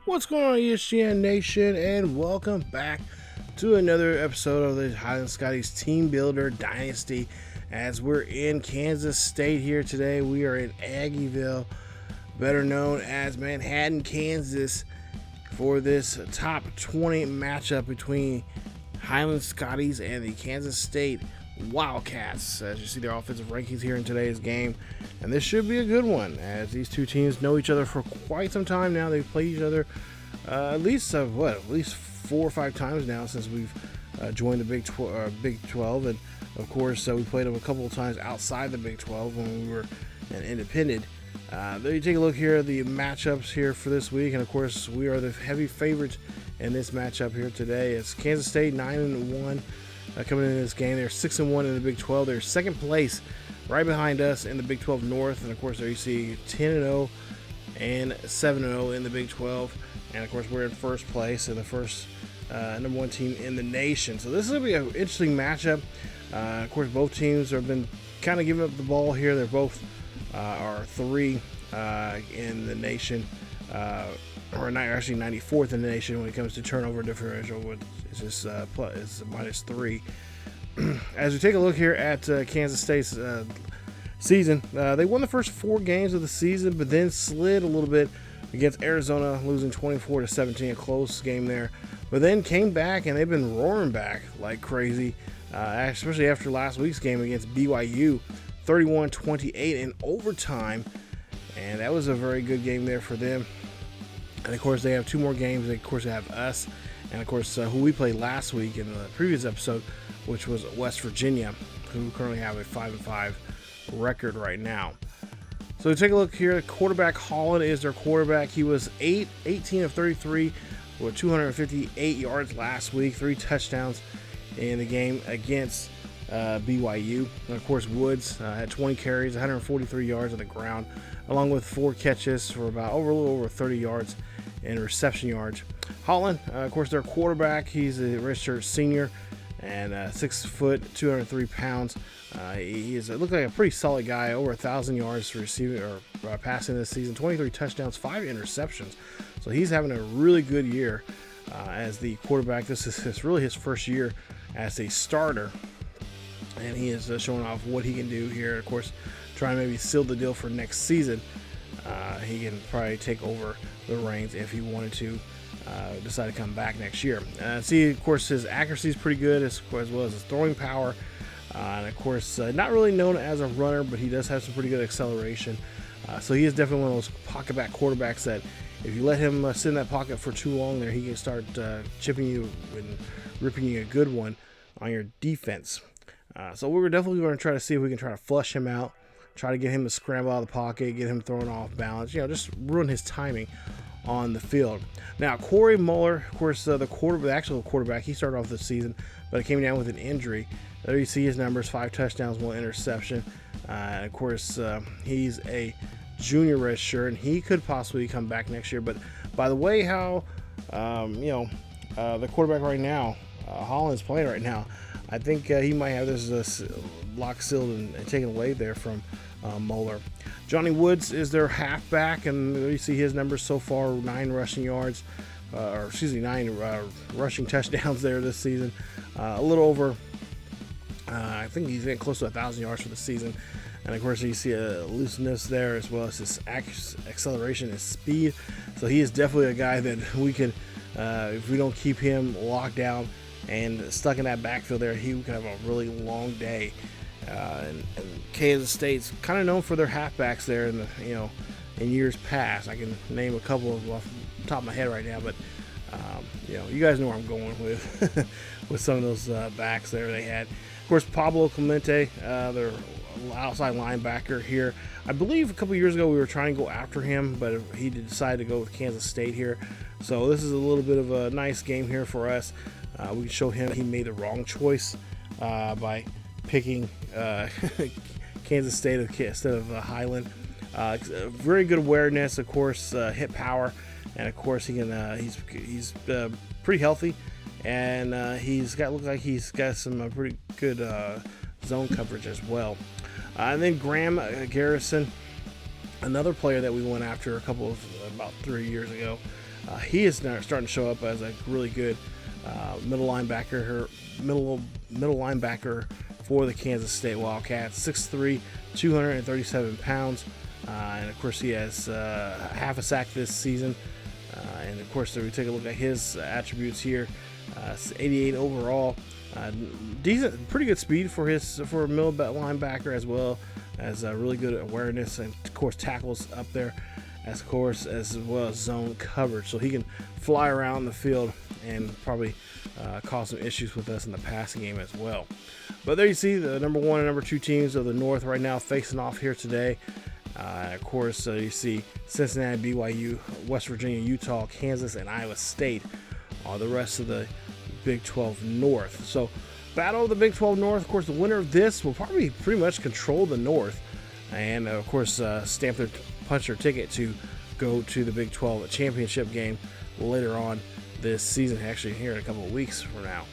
What's going on, ESGN Nation, and welcome back to another episode of the Highland Scotties Team Builder Dynasty. As we're in Kansas State here today, we are in Aggieville, better known as Manhattan, Kansas, for this top 20 matchup between Highland Scotties and the Kansas State Wildcats. As you see their offensive rankings here in today's game, and this should be a good one as these two teams know each other for quite some time now. They've played each other at least 4 or 5 times now since we've joined the Big 12, and of course we played them a couple of times outside the Big 12 when we were an independent. There you take a look here at the matchups here for this week, and of course we are the heavy favorites in this matchup here today. It's Kansas State 9-1 coming into this game. They're 6-1 in the Big 12. They're second place, right behind us in the Big 12 North, and of course there you see 10-0 and 7-0 in the Big 12, and of course we're in first place and the first number 1 team in the nation. So this is going to be an interesting matchup. Of course both teams have been kind of giving up the ball here. They're both are 3 in the nation, or actually 94th in the nation when it comes to turnover differential. It's just it's -3. As we take a look here at Kansas State's season, they won the first 4 games of the season, but then slid a little bit against Arizona, losing 24-17, a close game there. But then came back, and they've been roaring back like crazy, especially after last week's game against BYU, 31-28 in overtime, and that was a very good game there for them. And of course they have 2 more games. Of course they have us, and of course who we played last week in the previous episode, which was West Virginia, who currently have a 5-5 record right now. So take a look here. Quarterback Holland is their quarterback. He was 18 of 33 with 258 yards last week, 3 touchdowns in the game against BYU. And of course Woods had 20 carries, 143 yards on the ground, along with 4 catches for about a little over 30 yards in reception yards. Holland, of course, their quarterback, he's a redshirt senior and 6 foot, 203 pounds. He looked like a pretty solid guy, over 1,000 yards receiving or passing this season, 23 touchdowns, 5 interceptions. So he's having a really good year as the quarterback. This is really his first year as a starter, and he is showing off what he can do here. Of course, trying to maybe seal the deal for next season. He can probably take over the reins if he wanted to decide to come back next year. See, of course, his accuracy is pretty good as well as his throwing power. And of course, not really known as a runner, but he does have some pretty good acceleration. So he is definitely one of those pocket back quarterbacks that if you let him sit in that pocket for too long there, he can start chipping you and ripping you a good one on your defense. So we're definitely going to try to see if we can try to flush him out, try to get him to scramble out of the pocket, get him thrown off balance, just ruin his timing on the field. Now, Corey Muller, of course, the actual quarterback, he started off the season, but it came down with an injury. There you see his numbers: 5 touchdowns, 1 interception. And of course, he's a junior redshirt, and he could possibly come back next year. But by the way, how the quarterback right now, Holland's playing right now, I think he might have this lock sealed and taken away there from Muller. Johnny Woods is their halfback, and you see his numbers so far: 9 rushing yards, 9 rushing touchdowns there this season. A little over, I think he's getting close to 1,000 yards for the season. And of course, you see a looseness there as well as his acceleration and speed. So he is definitely a guy that we can, if we don't keep him locked down and stuck in that backfield there, he could have a really long day. And Kansas State's kind of known for their halfbacks there in years past. I can name a couple of off the top of my head right now, but you guys know where I'm going with with some of those backs there they had. Of course, Pablo Clemente, their outside linebacker here. I believe a couple years ago we were trying to go after him, but he decided to go with Kansas State here. So this is a little bit of a nice game here for us. We can show him he made the wrong choice by picking Kansas State instead of Highland. Very good awareness, of course, hit power, and of course he can. He's pretty healthy, and looks like he's got some pretty good zone coverage as well. And then Graham Garrison Another player that we went after about 3 years ago. He is now starting to show up as a really good middle linebacker for the Kansas State Wildcats. 6'3", 237 pounds. And of course, he has half a sack this season. And of course, we take a look at his attributes here. 88 overall. Decent, pretty good speed for a middle linebacker, as well as really good awareness and of course tackles up there, as well as zone coverage. So he can fly around the field and probably cause some issues with us in the passing game as well. But there you see the number 1 and number 2 teams of the North right now facing off here today. Of course, you see Cincinnati, BYU, West Virginia, Utah, Kansas, and Iowa State are the rest of the Big 12 North. So, battle of the Big 12 North. Of course, the winner of this will probably pretty much control the North, and of course, punch their ticket to go to the Big 12 championship game later on this season. Actually, here in a couple of weeks from now.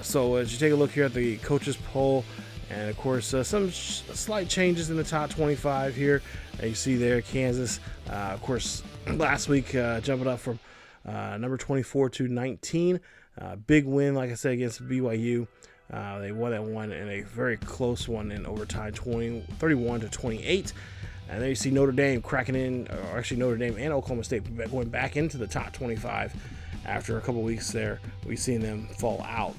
So, as you take a look here at the coaches poll. And of course, some slight changes in the top 25 here. You see there, Kansas, of course, last week jumping up from number 24 to 19. Big win, like I said, against BYU. They won that one in a very close one in overtime, 31 to 28. And there you see Notre Dame cracking in, or actually Notre Dame and Oklahoma State going back into the top 25 after a couple weeks there. We've seen them fall out.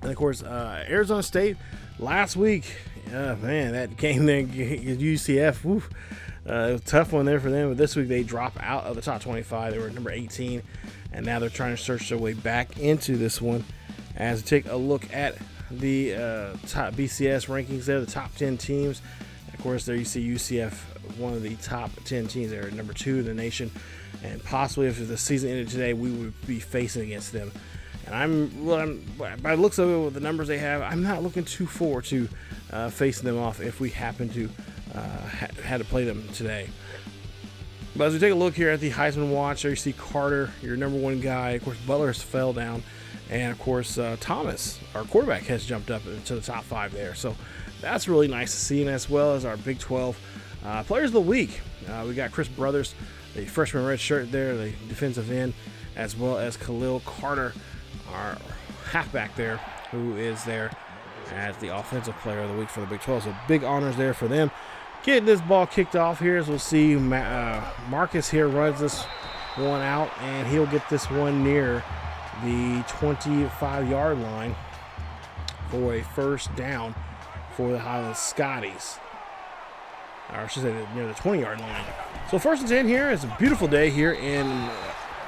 And of course, Arizona State last week, man, that game there at UCF, it was a tough one there for them. But this week they drop out of the top 25. They were number 18, and now they're trying to search their way back into this one. As we take a look at the top BCS rankings there, the top 10 teams. Of course, there you see UCF, one of the top 10 teams. They're number 2 in the nation, and possibly if the season ended today, we would be facing against them. And by the looks of it, with the numbers they have, I'm not looking too forward to facing them off if we happen to had to play them today. But as we take a look here at the Heisman watch, there you see Carter, your number 1 guy. Of course, Butler has fell down, and of course Thomas, our quarterback, has jumped up into the top 5 there. So that's really nice to see, and as well as our Big 12 Players of the Week. We got Chris Brothers, the freshman red shirt there, the defensive end, as well as Khalil Carter, our halfback there, who is there as the offensive player of the week for the Big 12. So big honors there for them. Getting this ball kicked off here, as we'll see Marcus here runs this one out, and he'll get this one near the 25-yard line for a first down for the Highland Scotties. Or I should say near the 20-yard line. So 1st and 10 here. It's a beautiful day here in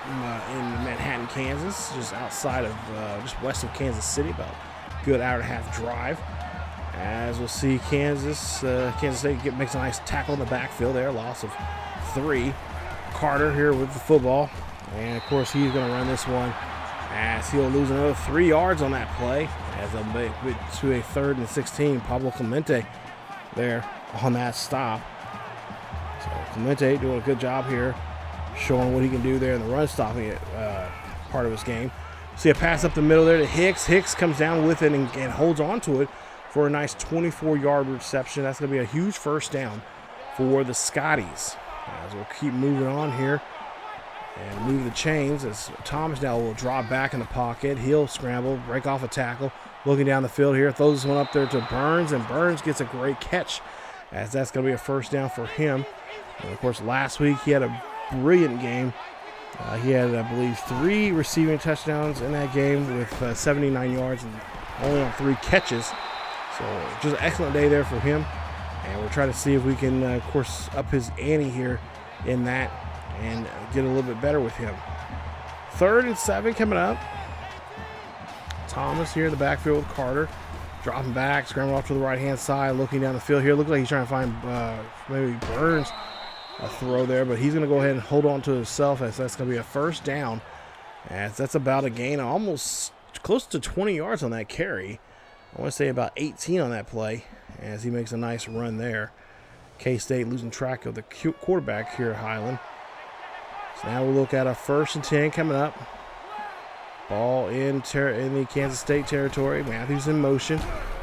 Manhattan, Kansas, just outside of, just west of Kansas City, about a good hour and a half drive. As we'll see, Kansas State makes a nice tackle in the backfield there, loss of 3. Carter here with the football, and of course he's going to run this one as he'll lose another 3 yards on that play as to a 3rd and 16. Pablo Clemente there on that stop. So Clemente doing a good job here, showing what he can do there in the run stopping part of his game. See a pass up the middle there to Hicks. Hicks comes down with it and holds on to it for a nice 24-yard reception. That's going to be a huge first down for the Scotties. As we'll keep moving on here and move the chains, as Thomas now will drop back in the pocket. He'll scramble, break off a tackle, looking down the field here, throws this one up there to Burns, and Burns gets a great catch, as that's going to be a first down for him. And of course, last week he had a brilliant game. He had, I believe, 3 receiving touchdowns in that game with 79 yards and only on 3 catches. So just an excellent day there for him. And we're trying to see if we can, of course, up his ante here in that and get a little bit better with him. 3rd and 7 coming up. Thomas here in the backfield with Carter. Dropping back, scrambling off to the right-hand side, looking down the field here. Looks like he's trying to find maybe Burns a throw there, but he's going to go ahead and hold on to himself, as that's going to be a first down, as that's about a gain of almost close to 20 yards on that carry. I want to say about 18 on that play, as he makes a nice run there. K-State losing track of the quarterback here at Highland. So now we'll look at a 1st and 10 coming up. Ball in the Kansas State territory. Matthews in motion,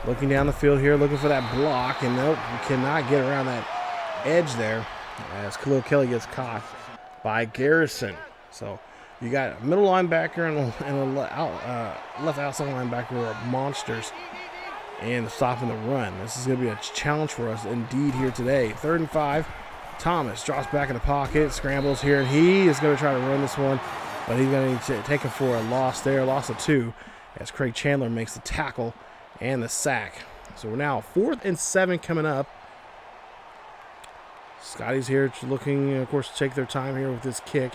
looking down the field here, looking for that block, and nope, we cannot get around that edge there as Khalil Kelly gets caught by Garrison. So you got a middle linebacker and a left outside linebacker who are monsters and stopping the run. This is going to be a challenge for us indeed here today. 3rd and 5. Thomas drops back in the pocket, scrambles here, and he is going to try to run this one, but he's going to take it for a loss there, loss of 2, as Craig Chandler makes the tackle and the sack. So we're now 4th and 7 coming up. Scotty's here looking, of course, to take their time here with this kick.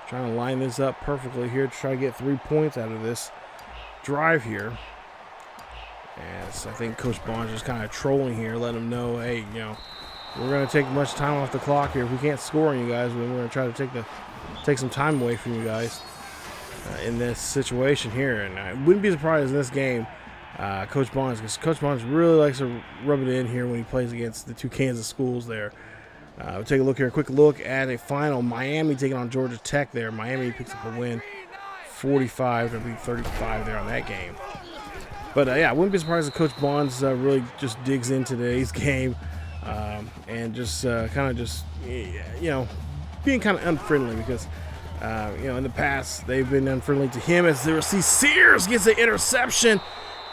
Trying to line this up perfectly here to try to get 3 points out of this drive here. As I think Coach Bond's just kind of trolling here, letting them know, hey, you know, we're going to take much time off the clock here. If we can't score on you guys, then we're going to try to take some time away from you guys in this situation here. And I wouldn't be surprised in this game, Coach Bonds, because Coach Bonds really likes to rub it in here when he plays against the 2 Kansas schools there. We'll take a look here, a quick look at a final. Miami taking on Georgia Tech there. Miami picks up a win, 45 to 35 there on that game. But yeah, I wouldn't be surprised if Coach Bonds really just digs into today's game and just kind of just, you know, being kind of unfriendly because, you know, in the past they've been unfriendly to him as they see Sears gets the interception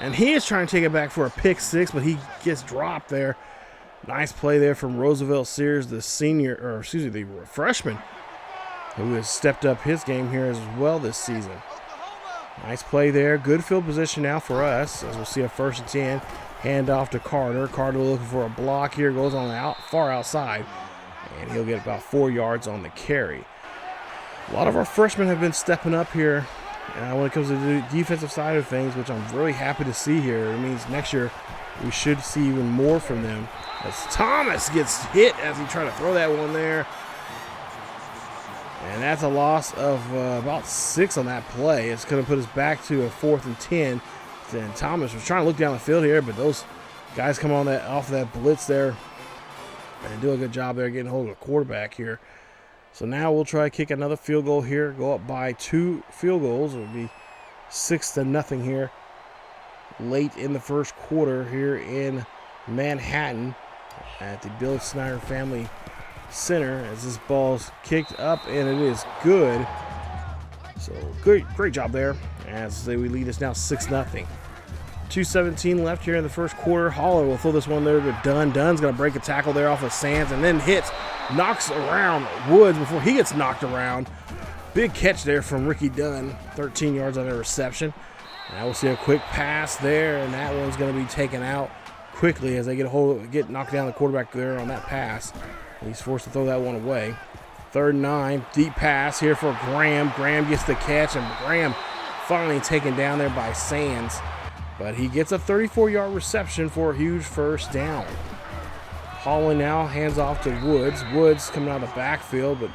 and he is trying to take it back for a pick 6, but he gets dropped there. Nice play there from Roosevelt Sears, the freshman, who has stepped up his game here as well this season. Nice play there. Good field position now for us as we'll see a 1st and 10. Hand off to Carter. Carter looking for a block here. Goes on the far outside. And he'll get about 4 yards on the carry. A lot of our freshmen have been stepping up here when it comes to the defensive side of things, which I'm really happy to see here. It means next year we should see even more from them. As Thomas gets hit as he tried to throw that one there. And that's a loss of about 6 on that play. It's going to put us back to a 4th and 10. Then Thomas was trying to look down the field here, but those guys come on off that blitz there and do a good job there getting hold of the quarterback here. So now we'll try to kick another field goal here. Go up by 2 field goals. It would be 6-0 here late in the first quarter here in Manhattan at the Bill Snyder Family Center as this ball's kicked up and it is good. So great job there as we lead us now 6-0. 2:17 left here in the first quarter. Holland will throw this one there to Dunn. Dunn's going to break a tackle there off of Sands and then knocks around Woods before he gets knocked around. Big catch there from Ricky Dunn. 13 yards on the reception. Now we'll see a quick pass there and that one's going to be taken out quickly as they get knocked down the quarterback there on that pass. He's forced to throw that one away. 3rd and 9, deep pass here for Graham. Graham gets the catch, and Graham finally taken down there by Sands. But he gets a 34-yard reception for a huge 1st down. Holland now hands off to Woods. Woods coming out of the backfield, but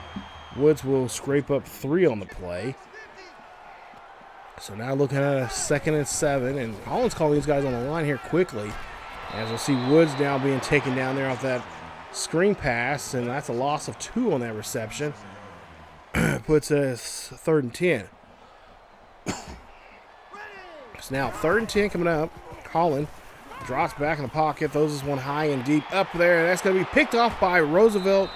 Woods will scrape up 3 on the play. So now looking at a 2nd and 7, and Holland's calling these guys on the line here quickly. As we'll see Woods now being taken down there off that screen pass, and that's a loss of 2 on that reception. Puts us 3rd and 10. It's now 3rd and 10 coming up. Holland drops back in the pocket, throws this one high and deep up there. That's going to be picked off by Roosevelt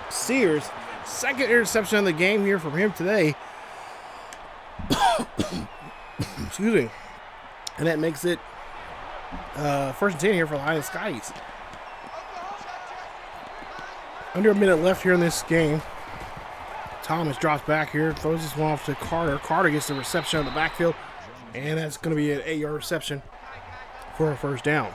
Sears. 2nd interception of the game here from him today. Excuse me. And that makes it 1st and 10 here for the Highland Scotties. Under a minute left here in this game. Thomas drops back here, throws this one off to Carter. Carter gets the reception on the backfield, and that's going to be an 8-yard reception for a 1st down.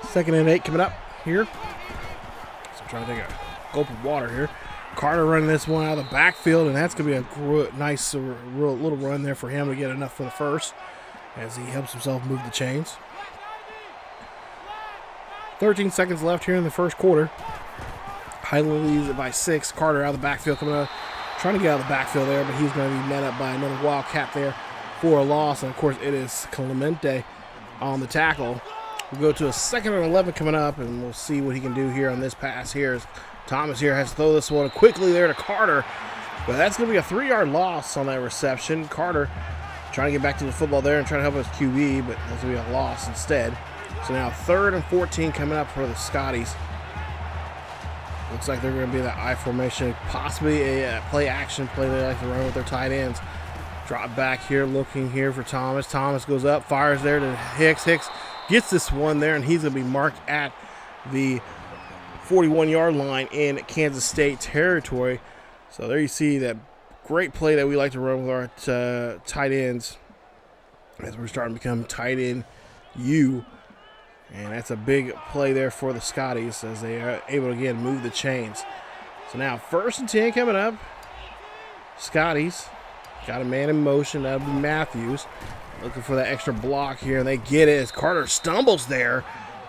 2nd and 8 coming up here. So I'm trying to take a gulp of water here. Carter running this one out of the backfield, and that's going to be a nice little run there for him to get enough for the 1st as he helps himself move the chains. 13 seconds left here in the first quarter. Highland leads it by 6. Carter out of the backfield coming up, trying to get out of the backfield there, but he's going to be met up by another Wildcat there for a loss. And, of course, it is Clemente on the tackle. We'll go to a 2nd and 11 coming up, and we'll see what he can do here on this pass here. As Thomas here has to throw this one quickly there to Carter, but that's going to be a 3-yard loss on that reception. Carter trying to get back to the football there and trying to help us QB, but that's going to be a loss instead. So now 3rd and 14 coming up for the Scotties. Looks like they're going to be that I formation, possibly a play action play they like to run with their tight ends. Drop back here, looking here for Thomas. Thomas goes up, fires there to Hicks. Hicks gets this one there, and he's going to be marked at the 41-yard line in Kansas State territory. So there you see that great play that we like to run with our tight ends as we're starting to become tight end U. And that's a big play there for the Scotties as they are able to, again, move the chains. So now 1st and 10 coming up. Scotties got a man in motion. That'll be Matthews. Looking for that extra block here, and they get it as Carter stumbles there.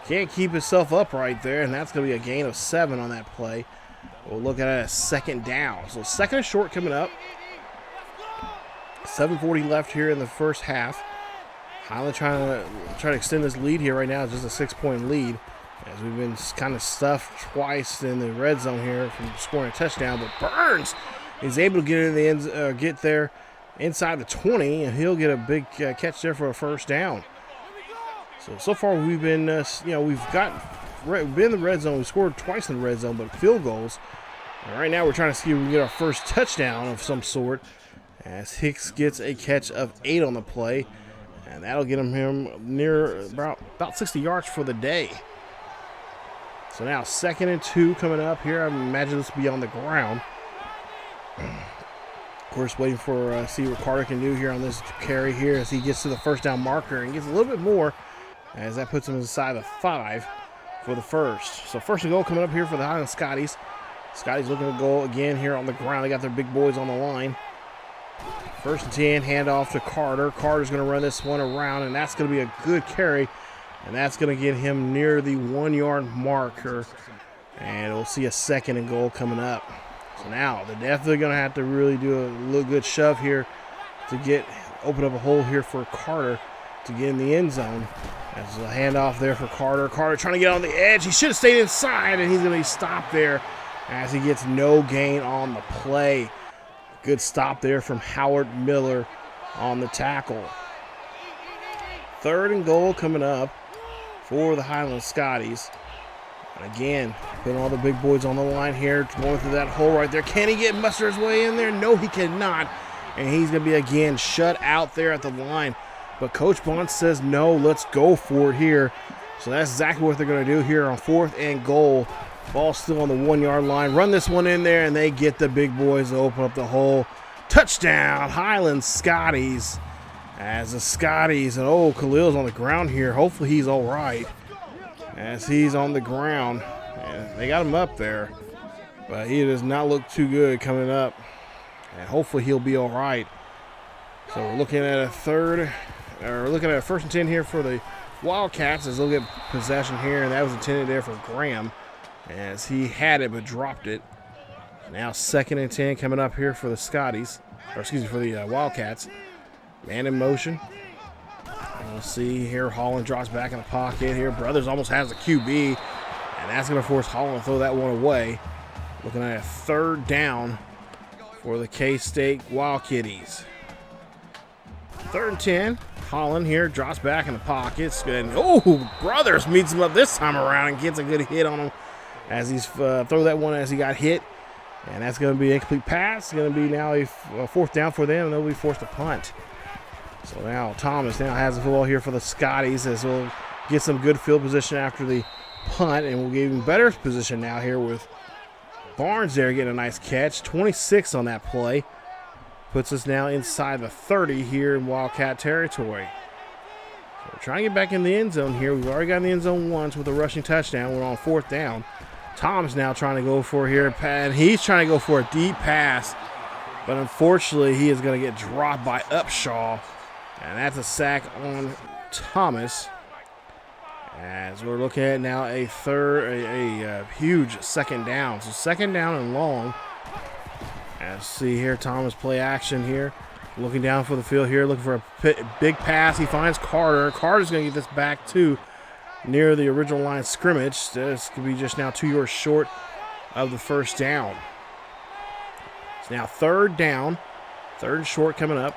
Can't keep himself up right there, and that's going to be a gain of 7 on that play. We'll look at it as 2nd down. So 2nd and short coming up. 7:40 left here in the first half. Highland trying to extend this lead here right now. It's just a 6-point lead as we've been kind of stuffed twice in the red zone here from scoring a touchdown. But Burns is able to get in the end, get there inside the 20, and he'll get a big catch there for a 1st down. So far we've been, we've been in the red zone. We scored twice in the red zone, but field goals. And right now we're trying to see if we can get our first touchdown of some sort as Hicks gets a catch of 8 on the play. And that'll get him near about 60 yards for the day. So now 2nd and 2 coming up here. I imagine this will be on the ground. Of course, waiting for see what Carter can do here on this carry here as he gets to the 1st down marker and gets a little bit more as that puts him inside the 5 for the 1st. So 1st and goal coming up here for the Highland Scotties. Scotties looking to go again here on the ground. They got their big boys on the line. 1st and 10, handoff to Carter. Carter's going to run this one around, and that's going to be a good carry. And that's going to get him near the 1-yard marker. And we'll see a 2nd and goal coming up. So now they're definitely going to have to really do a little good shove here to open up a hole here for Carter to get in the end zone. There's a handoff there for Carter. Carter trying to get on the edge. He should have stayed inside, and he's going to be stopped there as he gets no gain on the play. Good stop there from Howard Miller on the tackle. 3rd and goal coming up for the Highland Scotties. And again, putting all the big boys on the line here, going through that hole right there. Can he muster his way in there? No, he cannot. And he's going to be, again, shut out there at the line. But Coach Bond says, no, let's go for it here. So that's exactly what they're going to do here on 4th and goal. Ball still on the 1-yard line. Run this one in there, and they get the big boys to open up the hole. Touchdown, Highland Scotties. As the Scotties, and Khalil's on the ground here. Hopefully he's all right as he's on the ground. And they got him up there, but he does not look too good coming up. And hopefully he'll be all right. So we're looking at a 1st and 10 here for the Wildcats as they'll get possession here, and that was intended there for Graham as he had it but dropped it. Now 2nd and 10 coming up here for the Scotties, for the Wildcats. Man in motion. We'll see here, Holland drops back in the pocket here. Brothers almost has the QB, and that's going to force Holland to throw that one away. Looking at a 3rd down for the K-State Wildcatties. 3rd and 10. Holland here drops back in the pockets. And Brothers meets him up this time around and gets a good hit on him as he's throw that one as he got hit. And that's going to be an incomplete pass. It's going to be now a 4th down for them, and they'll be forced to punt. So now Thomas now has the football here for the Scotties as we'll get some good field position after the punt, and we'll get even better position now here with Barnes there getting a nice catch. 26 on that play. Puts us now inside the 30 here in Wildcat territory. So we're trying to get back in the end zone here. We've already got in the end zone once with a rushing touchdown. We're on 4th down. Tom's now trying to go for here, and he's trying to go for a deep pass, but unfortunately he is going to get dropped by Upshaw, and that's a sack on Thomas. As we're looking at now a huge 2nd down. So 2nd down and long. As see here, Thomas play action here, looking down for the field here, looking for a big pass. He finds Carter. Carter's going to get this back too, near the original line of scrimmage. This could be just now 2 yards short of the 1st down. It's now 3rd down, 3rd and short coming up.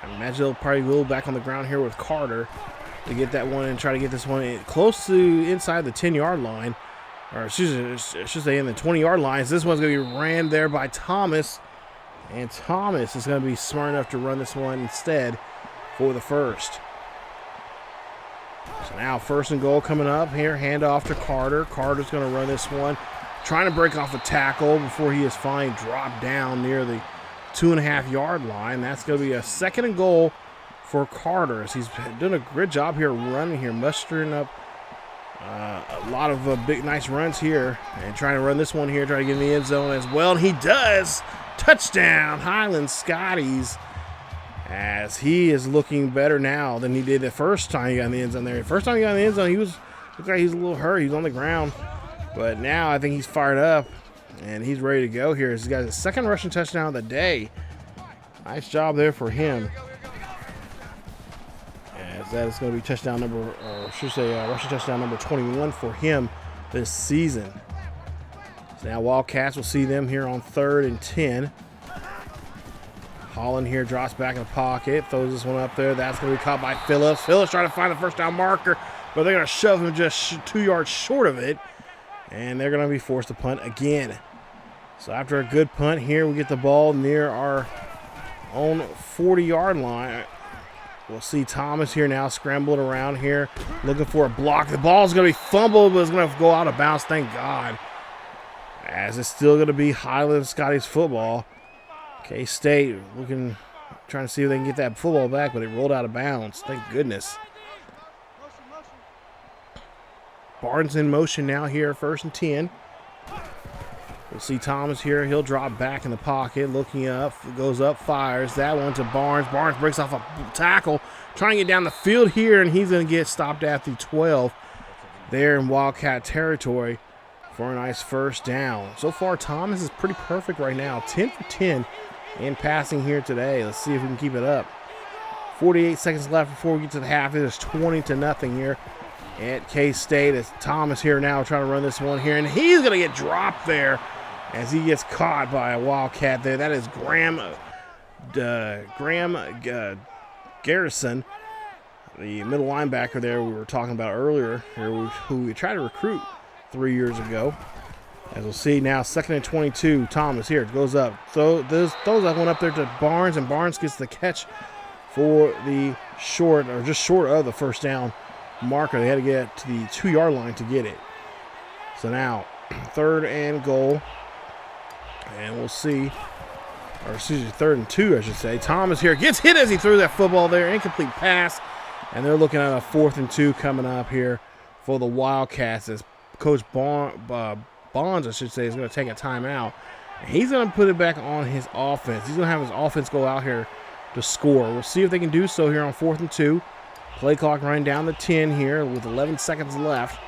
I imagine they'll probably go back on the ground here with Carter. to get that one and try to get this one close to inside the 10-yard line. Or excuse me, I should say in the 20-yard lines. This one's going to be ran there by Thomas. And Thomas is going to be smart enough to run this one instead for the first. So now 1st and goal coming up here. Hand off to Carter. Carter's going to run this one. Trying to break off a tackle before he is finally dropped down near the 2.5-yard line. That's going to be a 2nd and goal for Carter, as he's done a great job here running here, mustering up a lot of big, nice runs here, and trying to run this one here, trying to get in the end zone as well. And he does. Touchdown, Highland Scotties, as he is looking better now than he did the first time he got in the end zone there. The first time he got in the end zone, looked like he was a little hurt. He was on the ground. But now I think he's fired up, and he's ready to go here. He's got his 2nd rushing touchdown of the day. Nice job there for him. As that is going to be touchdown number, or I should say rushing touchdown number 21 for him this season. So now Wildcats will see them here on 3rd and 10. Holland here drops back in the pocket, throws this one up there. That's going to be caught by Phillips. Phillips trying to find the 1st down marker, but they're going to shove him just 2 yards short of it. And they're going to be forced to punt again. So after a good punt here, we get the ball near our own 40-yard line. We'll see Thomas here now scrambling around here, looking for a block. The ball's going to be fumbled, but it's going to go out of bounds, thank God. As it's still going to be Highland Scotties football. K-State trying to see if they can get that football back, but it rolled out of bounds. Thank goodness. Barnes in motion now here, 1st and 10. We'll see Thomas here. He'll drop back in the pocket, looking up, goes up, fires. That one to Barnes. Barnes breaks off a tackle, trying to get down the field here, and he's going to get stopped at the 12 there in Wildcat territory for a nice 1st down. So far, Thomas is pretty perfect right now. 10 for 10 in passing here today. Let's see if we can keep it up. 48 seconds left before we get to the half. It is 20-0 here at K-State. As Thomas here now trying to run this one here, and he's going to get dropped there as he gets caught by a Wildcat there. That is Graham Garrison, the middle linebacker there we were talking about earlier, who we tried to recruit 3 years ago. As we'll see now, 2nd and 22. Thomas here goes up. Throws that one up there to Barnes, and Barnes gets the catch for the short of the 1st down marker. They had to get to the 2-yard line to get it. So now 3rd and goal, and we'll see, or excuse me, 3rd and 2 I should say. Thomas here gets hit as he threw that football there, incomplete pass, and they're looking at a 4th and 2 coming up here for the Wildcats, as Coach Bonds, I should say, is going to take a timeout, and he's going to put it back on his offense. He's going to have his offense go out here to score. We'll see if they can do so here on 4th and 2. Play clock running down the 10 here with 11 seconds left.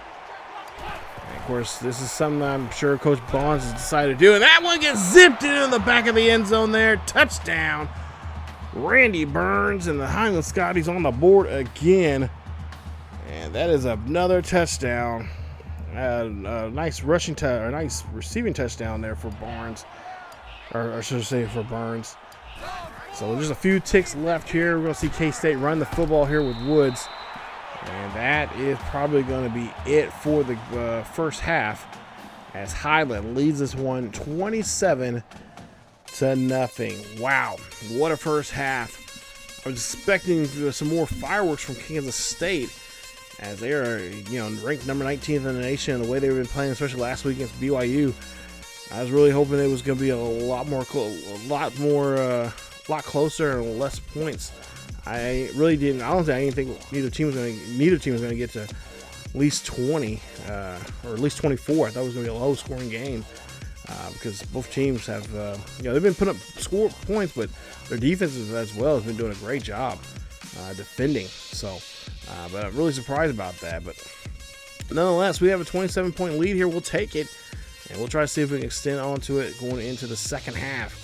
And of course, this is something I'm sure Coach Bonds has decided to do. And that one gets zipped into the back of the end zone there. Touchdown. Randy Burns, and the Highland Scotties on the board again. And that is another touchdown. Nice receiving touchdown there for Barnes. Or I should say for Burns. So there's a few ticks left here. We're going to see K-State run the football here with Woods. And that is probably going to be it for the 1st half, as Highland leads this one 27-0. Wow, what a 1st half. I was expecting some more fireworks from Kansas State, as they are, ranked number 19th in the nation. The way they've been playing, especially last week against BYU, I was really hoping it was going to be a lot closer and less points. I really didn't. I didn't think neither team was going to get to at least 20 or at least 24. I thought it was going to be a low-scoring game because both teams have, they've been putting up points, but their defense as well has been doing a great job defending. So, but I'm really surprised about that. But nonetheless, we have a 27-point lead here. We'll take it, and we'll try to see if we can extend onto it going into the 2nd half.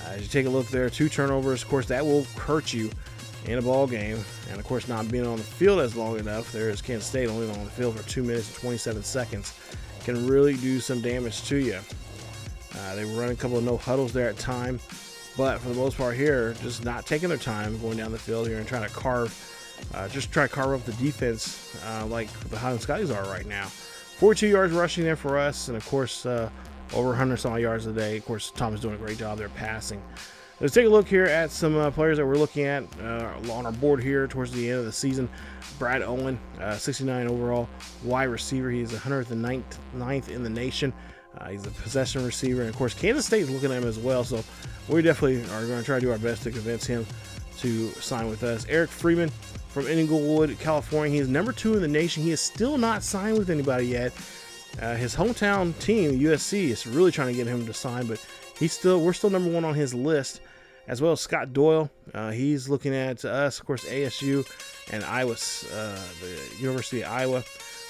As you take a look there, 2 turnovers. Of course, that will hurt you in a ball game, and of course, not being on the field as long enough. There is Kansas State only on the field for 2 minutes and 27 seconds. Can really do some damage to you. They were running a couple of no huddles there at time, but for the most part here, just not taking their time going down the field here and trying to carve just try to carve up the defense like the Highland Scotties are right now. 42 yards rushing there for us, and of course over 100 some yards a day. Of course, Tom is doing a great job there passing. Let's take a look here at some players that we're looking at on our board here towards the end of the season. Brad Owen, 69 overall, wide receiver. He is 109th in the nation. He's a possession receiver, and of course, Kansas State is looking at him as well. So we definitely are going to try to do our best to convince him to sign with us. Eric Freeman from Inglewood, California. He is number 2 in the nation. He is still not signed with anybody yet. His hometown team, USC, is really trying to get him to sign, but we're still number 1 on his list, as well as Scott Doyle. He's looking at us, of course, ASU and Iowa, the University of Iowa.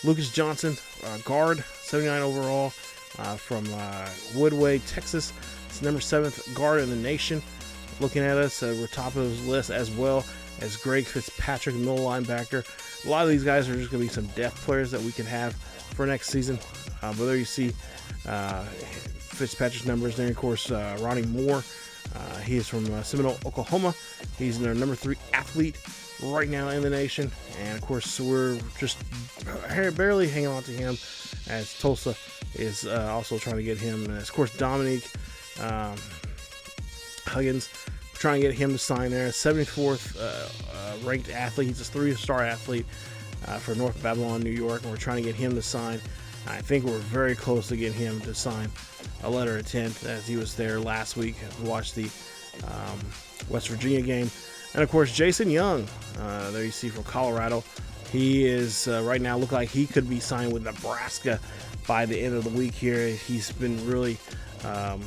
Lucas Johnson, guard, 79 overall, from Woodway, Texas. It's number 7th guard in the nation. Looking at us, we're top of his list, as well as Greg Fitzpatrick, middle linebacker. A lot of these guys are just going to be some depth players that we can have for next season. But there you see Fitzpatrick's numbers there. Of course, Ronnie Moore, he is from Seminole, Oklahoma. He's their number 3 athlete right now in the nation. And of course, we're just barely hanging on to him, as Tulsa is also trying to get him. And of course, Dominique Huggins, we're trying to get him to sign there. 74th ranked athlete. He's a 3-star athlete for North Babylon, New York, and we're trying to get him to sign. I think we're very close to getting him to sign a letter of intent, as he was there last week to watch the West Virginia game. And of course, Jason Young, there you see from Colorado. He is right now look like he could be signed with Nebraska by the end of the week here. He's been really I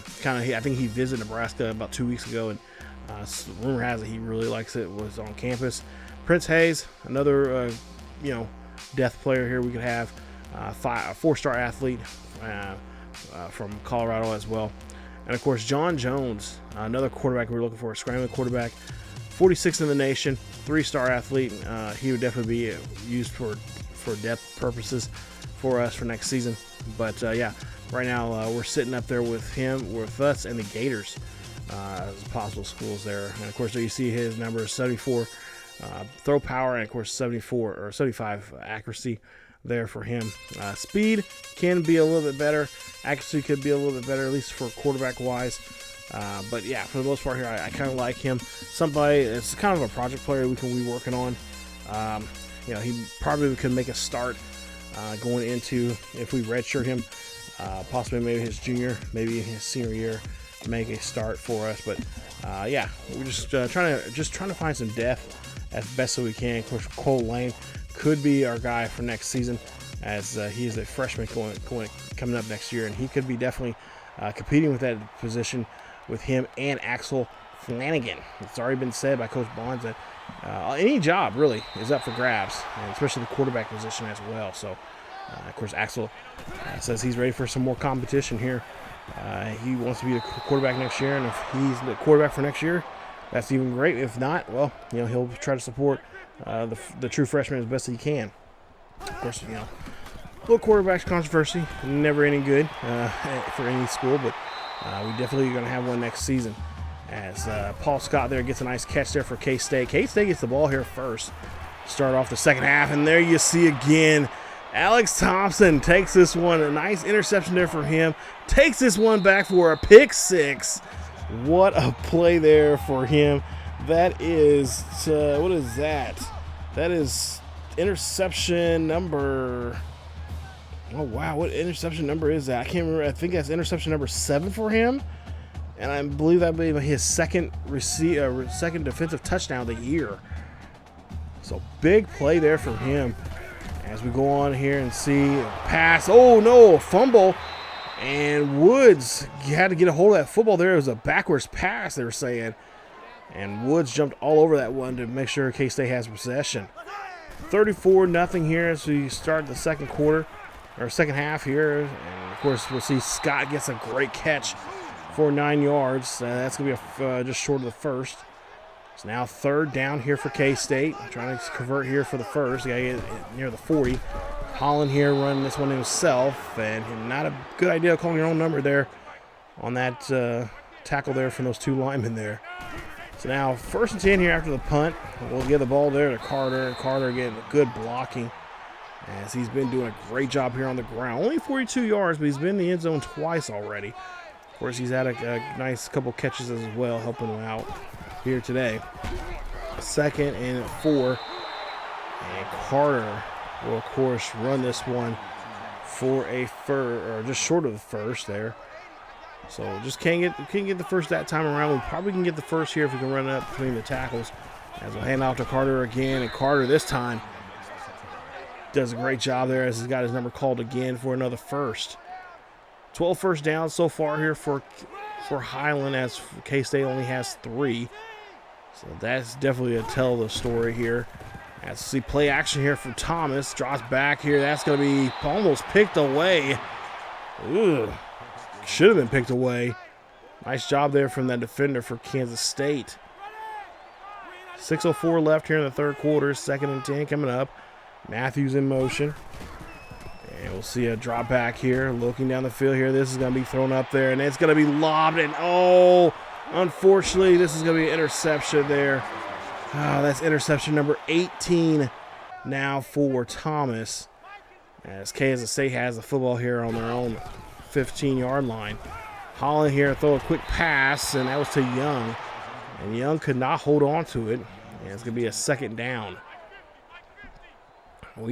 think he visited Nebraska about 2 weeks ago, and rumor has it he really likes it. Was on campus. Prince Hayes, another depth player here we could have. A 4-star athlete from Colorado as well. And of course, John Jones, another quarterback we're looking for, a scrambling quarterback, 46th in the nation, 3-star athlete. He would definitely be used for depth purposes for us for next season. But right now we're sitting up there with him, with us, and the Gators as possible schools there. And of course, there you see his number is 74 throw power, and of course 75 accuracy there for him. Speed can be a little bit better. Accuracy could be a little bit better, at least for quarterback wise. But yeah, for the most part here, I kind of like him. Somebody, it's kind of a project player we can be working on. He probably could make a start going into, if we redshirt him, possibly maybe his junior, maybe his senior year, make a start for us. But we're just trying to find some depth as best as we can. Of course, Cole Lane could be our guy for next season, as he is a freshman coming up next year, and he could be definitely competing with that position with him and Axel Flanagan. It's already been said by Coach Bonds that any job really is up for grabs, and especially the quarterback position as well. So, of course, Axel says he's ready for some more competition here. He wants to be the quarterback next year, and if he's the quarterback for next year, that's even great. If not, well, he'll try to support the true freshman as best he can. Of course, little quarterback's controversy, never any good for any school, but we definitely are going to have one next season. As Paul Scott there gets a nice catch there for K-State. K-State gets the ball here first. Start off the second half, and there you see again, Alex Thompson takes this one. A nice interception there for him. Takes this one back for a pick 6. What a play there for him. That is, what is that? That is interception number, oh wow, what interception number is that? I can't remember. I think that's interception number 7 for him. And I believe that would be his second defensive touchdown of the year. So big play there for him. As we go on here and see a pass. Oh no, a fumble. And Woods had to get a hold of that football there. It was a backwards pass, they were saying. And Woods jumped all over that one to make sure K-State has possession. 34-0 here as we start the second half here. And of course, we'll see Scott gets a great catch for 9 yards. That's going to be just short of the first. It's now 3rd down here for K-State. Trying to convert here for the first. Got to get near the 40. Holland here running this one himself, and not a good idea calling your own number there on that tackle there from those 2 linemen there. So now 1st and 10 here after the punt. We'll get the ball there to Carter. Carter getting good blocking as he's been doing a great job here on the ground. Only 42 yards, but he's been in the end zone twice already. Of course, he's had a nice couple catches as well, helping him out here today. 2nd and 4. And Carter will, of course, run this one for a or just short of the first there. So just can't get the first that time around. We probably can get the first here if we can run it up between the tackles. As we'll hand off to Carter again, and Carter this time does a great job there as he's got his number called again for another first. 12 first downs so far here for Highland, as K-State only has 3. So that's definitely a tell of the story here. As we see play action here from Thomas, drops back here. That's going to be almost picked away. Ugh. Should have been picked away. Nice job there from that defender for Kansas State. 6:04 left here in the 3rd quarter. 2nd and 10 coming up. Matthews in motion. And we'll see a drop back here. Looking down the field here. This is going to be thrown up there. And it's going to be lobbed. And oh, unfortunately, this is going to be an interception there. Oh, that's interception number 18 now for Thomas. As Kansas State has the football here on their own 15-yard line. Holland here throw a quick pass, and that was to Young. And Young could not hold on to it. And it's going to be a 2nd down. I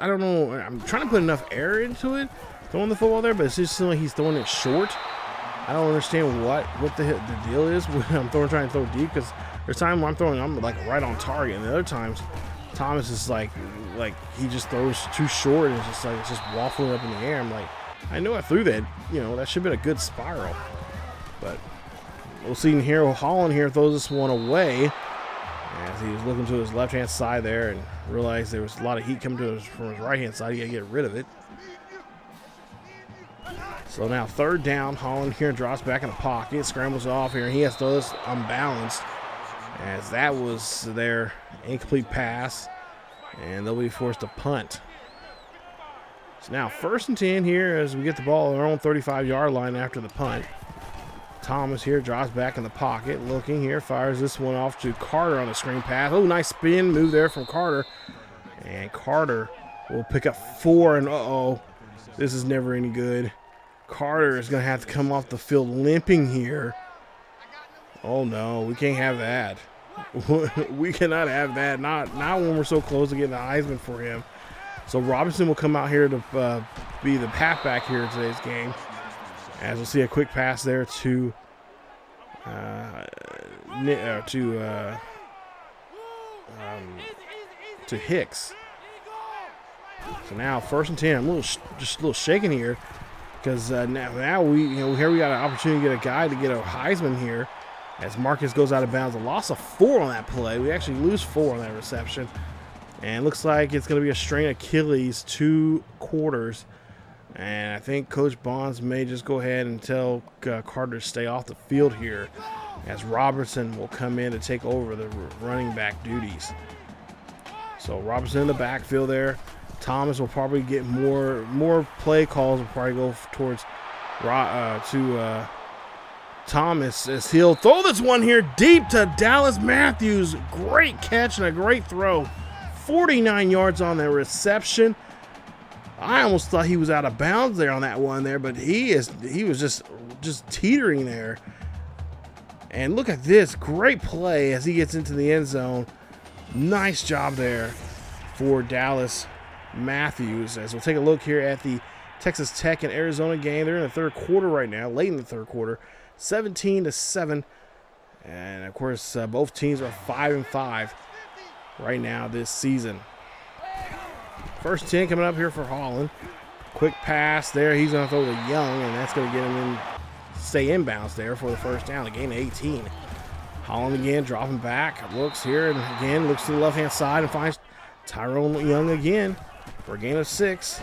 don't know. I'm trying to put enough air into it, throwing the football there, but it's just like he's throwing it short. I don't understand what the deal is when I'm trying to throw deep, because there's times when I'm like right on target, and the other times Thomas is like he just throws too short, and it's just waffling up in the air. I'm like, I know I threw that, that should have been a good spiral. But we'll see here. Holland here throws this one away as he was looking to his left-hand side there and realized there was a lot of heat coming from his right-hand side. He got to get rid of it. So now 3rd down. Holland here drops back in the pocket, scrambles off here, and he has to throw this unbalanced as that was their incomplete pass, and they'll be forced to punt. So now 1st and 10 here as we get the ball on our own 35-yard line after the punt. Thomas here drops back in the pocket, looking here, fires this one off to Carter on the screen pass. Oh, nice spin move there from Carter. And Carter will pick up 4, and uh-oh, this is never any good. Carter is going to have to come off the field limping here. Oh, no, we can't have that. We cannot have that, not when we're so close to getting the Heisman for him. So Robinson will come out here to be the halfback here in today's game. As we'll see a quick pass there to Hicks. So now 1st and 10. I'm just a little shaking here because now we here we got an opportunity to get a guy to get a Heisman here. As Marcus goes out of bounds, a loss of 4 on that play. We actually lose 4 on that reception. And looks like it's going to be a strained Achilles 2 quarters. And I think Coach Bonds may just go ahead and tell Carter to stay off the field here, as Robertson will come in to take over the running back duties. So Robertson in the backfield there. Thomas will probably get more play calls. Will probably go towards Thomas as he'll throw this one here deep to Dallas Matthews. Great catch and a great throw. 49 yards on the reception. I almost thought he was out of bounds there on that one there, but he was just teetering there. And look at this great play as he gets into the end zone. Nice job there for Dallas Matthews. As we'll take a look here at the Texas Tech and Arizona game. They're in the 3rd quarter right now, late in the 3rd quarter, 17-7. And of course, both teams are 5-5 right now this season. 1st 10 coming up here for Holland. Quick pass there. He's going to throw to Young, and that's going to get him in, stay inbounds there for the 1st down, a gain of 18. Holland again dropping back. Looks here and again looks to the left-hand side and finds Tyrone Young again for a gain of 6.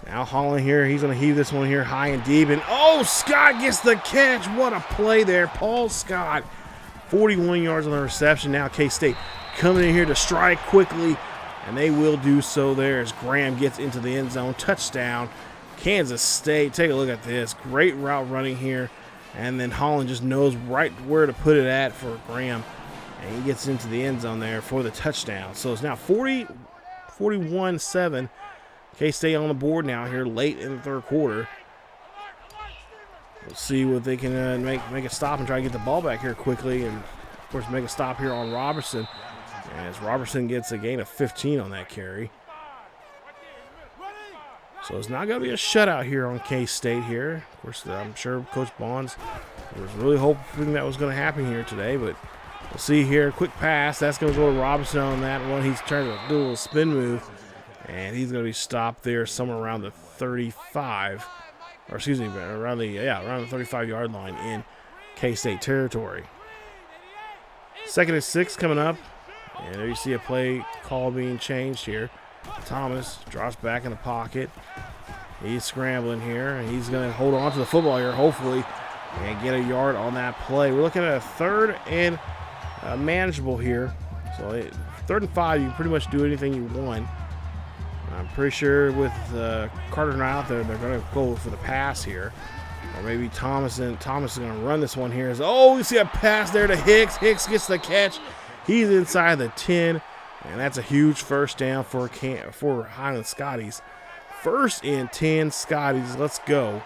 Now Holland here. He's going to heave this one here high and deep. And oh, Scott gets the catch. What a play there. Paul Scott, 41 yards on the reception. Now K-State coming in here to strike quickly. And they will do so there as Graham gets into the end zone. Touchdown, Kansas State. Take a look at this. Great route running here And then Holland just knows right where to put it at for Graham. And he gets into the end zone there for the touchdown. So it's now 41-7. K-State on the board now here late in the third quarter. We'll see what they can make a stop and try to get the ball back here quickly. And, of course, make a stop here on Robertson. As Robertson gets a gain of 15 on that carry. So it's not going to be a shutout here on K-State here. Of course, I'm sure Coach Bonds was really hoping that was going to happen here today. But we'll see here. Quick pass. That's going to go to Robertson on that one. He's trying to do a little spin move. And he's going to be stopped there somewhere around the 35. Or excuse me, around the 35-yard line in K-State territory. 2nd and 6 coming up. And there you see a play call being changed here. Thomas drops back in the pocket. He's scrambling here, and he's going to hold on to the football here, hopefully, and get a yard on that play. We're looking at a 3rd and manageable here. So 3rd and 5, you can pretty much do anything you want. I'm pretty sure with Carter and I out there, they're going to go for the pass here. Or maybe Thomas is going to run this one here. Oh, we see a pass there to Hicks. Hicks gets the catch. He's inside the 10. And that's a huge first down for Highland Scotties. 1st and 10 Scotties. Let's go.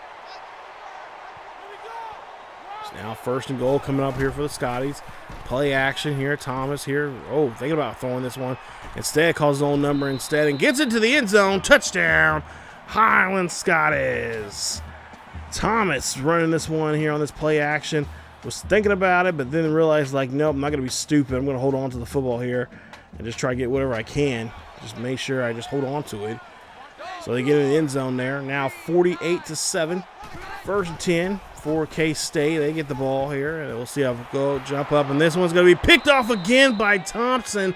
It's now 1st and goal coming up here for the Scotties. Play action here. Thomas here. Oh, thinking about throwing this one. Instead, calls his own number instead and gets into the end zone. Touchdown, Highland Scotties. Thomas running this one here on this play action. Was thinking about it, but then realized, like, nope, I'm not going to be stupid. I'm going to hold on to the football here and just try to get whatever I can. Just make sure I just hold on to it. So they get in the end zone there. Now 48-7. 1st and 10 for K-State. They get the ball here, and we'll see how it go. Jump up, and this one's going to be picked off again by Thompson.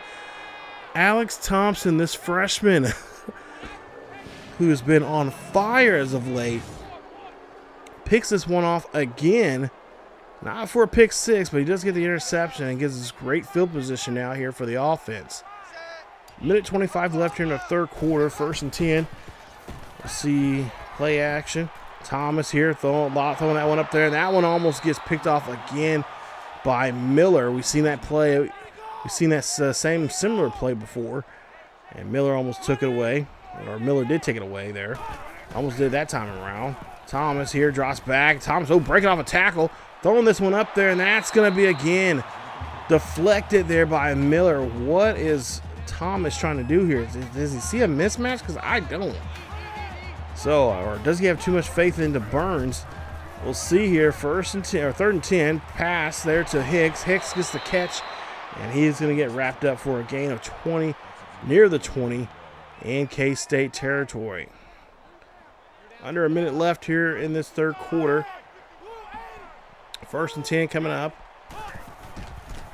Alex Thompson, this freshman who has been on fire as of late, picks this one off again. Not for a pick 6, but he does get the interception and gives us great field position now here for the offense. Minute 25 left here in the third quarter, 1st and 10. We'll see play action. Thomas here throwing that one up there, and that one almost gets picked off again by Miller. We've seen that play. We've seen that similar play before, and Miller almost took it away, or Miller did take it away there. Almost did that time around. Thomas here drops back. Thomas, breaking off a tackle. Throwing this one up there, and that's going to be, again, deflected there by Miller. What is Thomas trying to do here? Does he see a mismatch? Because I don't. So, or does he have too much faith into Burns? We'll see here. 1st and 10, or 3rd and 10. Pass there to Hicks. Hicks gets the catch, and he's going to get wrapped up for a gain of 20, near the 20, in K-State territory. Under a minute left here in this third quarter. 1st and 10 coming up.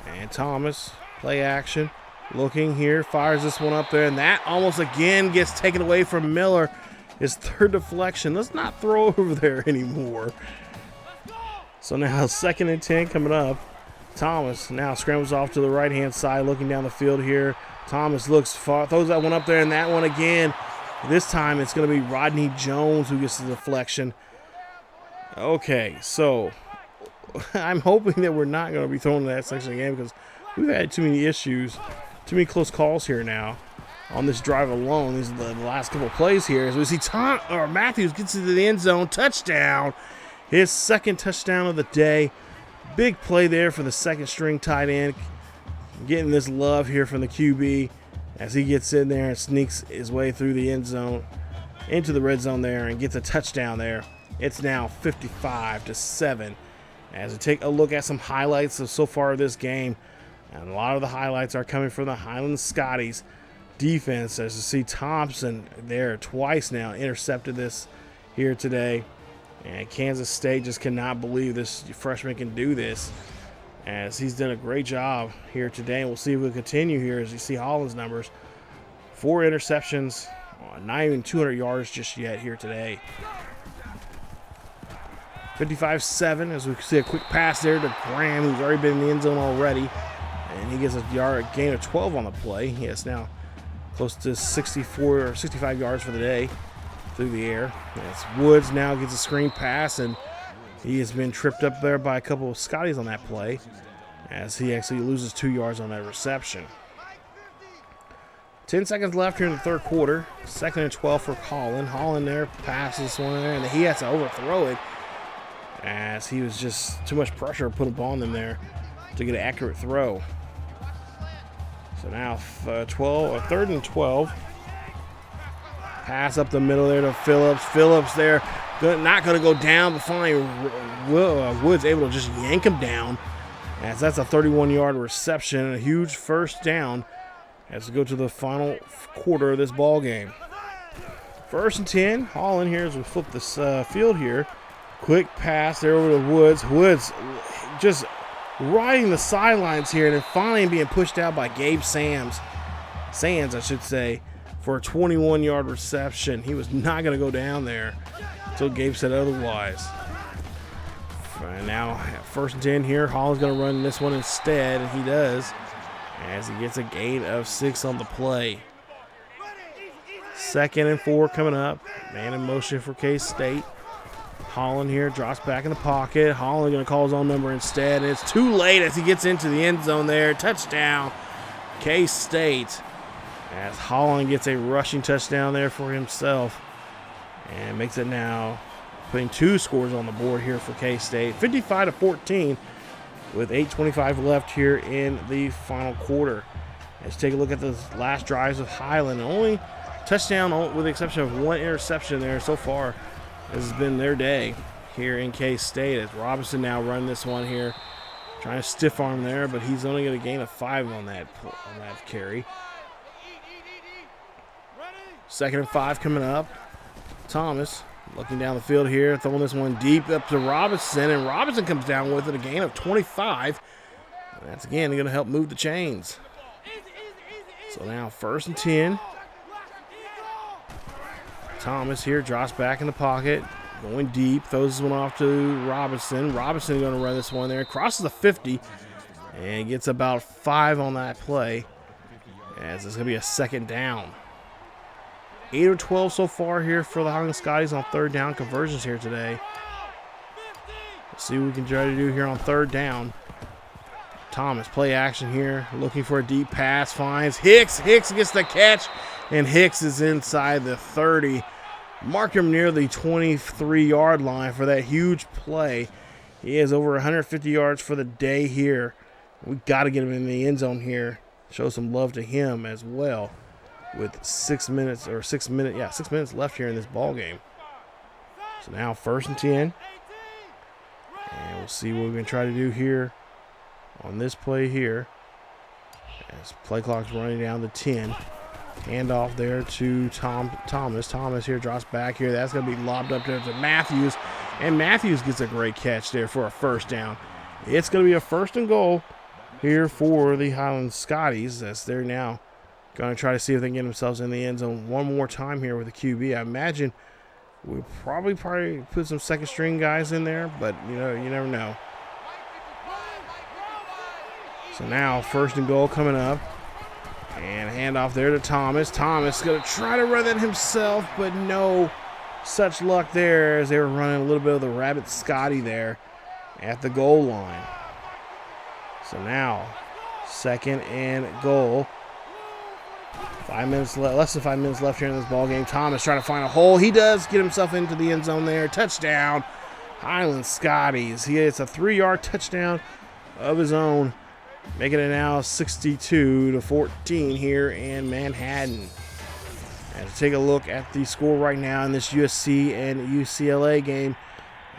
And Thomas, play action. Looking here, fires this one up there, and that almost again gets taken away from Miller. His 3rd deflection. Let's not throw over there anymore. So now 2nd and 10 coming up. Thomas now scrambles off to the right-hand side, looking down the field here. Thomas looks far, throws that one up there, and that one again. This time it's going to be Rodney Jones who gets the deflection. Okay, so I'm hoping that we're not going to be thrown in that section again because we've had too many issues, too many close calls here now on this drive alone. These are the last couple of plays here. As we see Matthews gets into the end zone, touchdown, his 2nd touchdown of the day. Big play there for the 2nd-string tight end, getting this love here from the QB as he gets in there and sneaks his way through the end zone into the red zone there and gets a touchdown there. It's now 55-7. As we take a look at some highlights of so far of this game, and a lot of the highlights are coming from the Highland Scotties defense. As you see Thompson there twice now intercepted this here today, and Kansas State just cannot believe this freshman can do this, as he's done a great job here today. And we'll see if we'll continue here as you see Holland's numbers. 4 interceptions, not even 200 yards just yet here today. 55-7 as we see a quick pass there to Graham, who's already been in the end zone already. And he gets a gain of 12 on the play. He is now close to 64 or 65 yards for the day through the air. As Woods now gets a screen pass, and He has been tripped up there by a couple of Scotties on that play, as he actually loses 2 yards on that reception. 10 seconds left here in the third quarter. 2nd and 12 for Holland. Holland there passes one there, and he has to overthrow it, as he was just too much pressure put upon them there to get an accurate throw. So now 3rd and 12. Pass up the middle there to Phillips. Phillips there, not going to go down, but finally Woods able to just yank him down, as that's a 31-yard reception, a huge first down as we go to the final quarter of this ball game. 1st and 10. Holland here as we flip this field here. Quick pass there over to Woods. Woods just riding the sidelines here, and then finally being pushed out by Gabe Sands, I should say, for a 21-yard reception. He was not going to go down there until Gabe said otherwise. And now 1st and 10 here. Holland's going to run this one instead, and he does, as he gets a gain of 6 on the play. 2nd and 4 coming up. Man in motion for K-State. Holland here drops back in the pocket. Holland going to call his own number instead. And it's too late as he gets into the end zone there. Touchdown, K-State. As Holland gets a rushing touchdown there for himself. And makes it now putting 2 scores on the board here for K-State. 55-14 with 8:25 left here in the final quarter. Let's take a look at the last drives of Highland. Only touchdown, with the exception of 1 interception there so far. This has been their day here in K-State, as Robinson now run this one here, trying to stiff arm there, but he's only going to gain a 5 on that carry. 2nd and 5 coming up. Thomas looking down the field here, throwing this one deep up to Robinson, and Robinson comes down with it, a gain of 25. And that's again going to help move the chains. So now 1st and 10. Thomas here drops back in the pocket, going deep, throws this one off to Robinson. Robinson going to run this one there, crosses the 50, and gets about 5 on that play, as it's going to be a 2nd down. 8 of 12 so far here for the Highland Scotties on 3rd down conversions here today. Let's see what we can try to do here on 3rd down. Thomas, play action here, looking for a deep pass, finds Hicks. Hicks gets the catch, and Hicks is inside the 30. Mark him near the 23-yard line for that huge play. He has over 150 yards for the day here. We got to get him in the end zone here. Show some love to him as well, with 6 minutes left here in this ball game. So now 1st and 10. And we'll see what we can try to do here on this play here, as play clock's running down to 10. Handoff there to Thomas. Thomas here drops back here. That's going to be lobbed up there to Matthews, and Matthews gets a great catch there for a 1st down. It's going to be a 1st and goal here for the Highland Scotties, as they're now going to try to see if they can get themselves in the end zone one more time here with the QB. I imagine we'll probably put some 2nd string guys in there, but you never know. So now 1st and goal coming up, and handoff there to Thomas. Thomas going to try to run that himself, but no such luck there, as they were running a little bit of the Rabbit Scotty there at the goal line. So now 2nd and goal. 5 minutes less than 5 minutes left here in this ball game. Thomas trying to find a hole. He does get himself into the end zone there. Touchdown, Highland Scotties. He gets a 3-yard touchdown of his own, making it now 62-14 here in Manhattan. And to take a look at the score right now in this USC and UCLA game.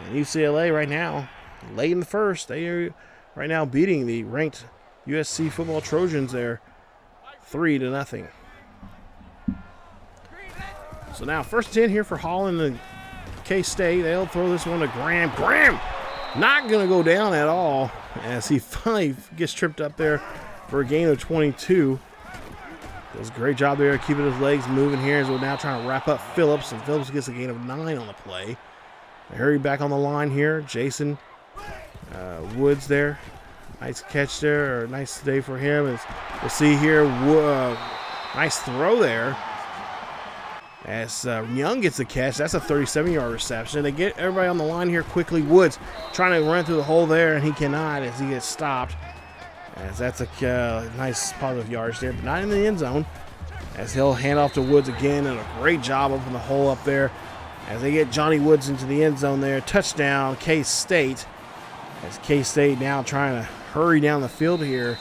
And UCLA right now, late in the first, they are right now beating the ranked USC football Trojans there 3-0. So now 1st and 10 here for Holland and K-State. They'll throw this one to Graham. Graham not going to go down at all, as he finally gets tripped up there for a gain of 22. Does a great job there keeping his legs moving here, as we're now trying to wrap up Phillips, and Phillips gets a gain of 9 on the play. They hurry back on the line here. Jason Woods there. Nice catch there, or nice day for him. As we'll see here, nice throw there. As Young gets the catch. That's a 37-yard reception. They get everybody on the line here quickly. Woods trying to run through the hole there, and he cannot as he gets stopped. As that's a nice positive yardage there, but not in the end zone. As he'll hand off to Woods again, and a great job opening the hole up there. As they get Johnny Woods into the end zone there. Touchdown, K-State. As K-State now trying to hurry down the field here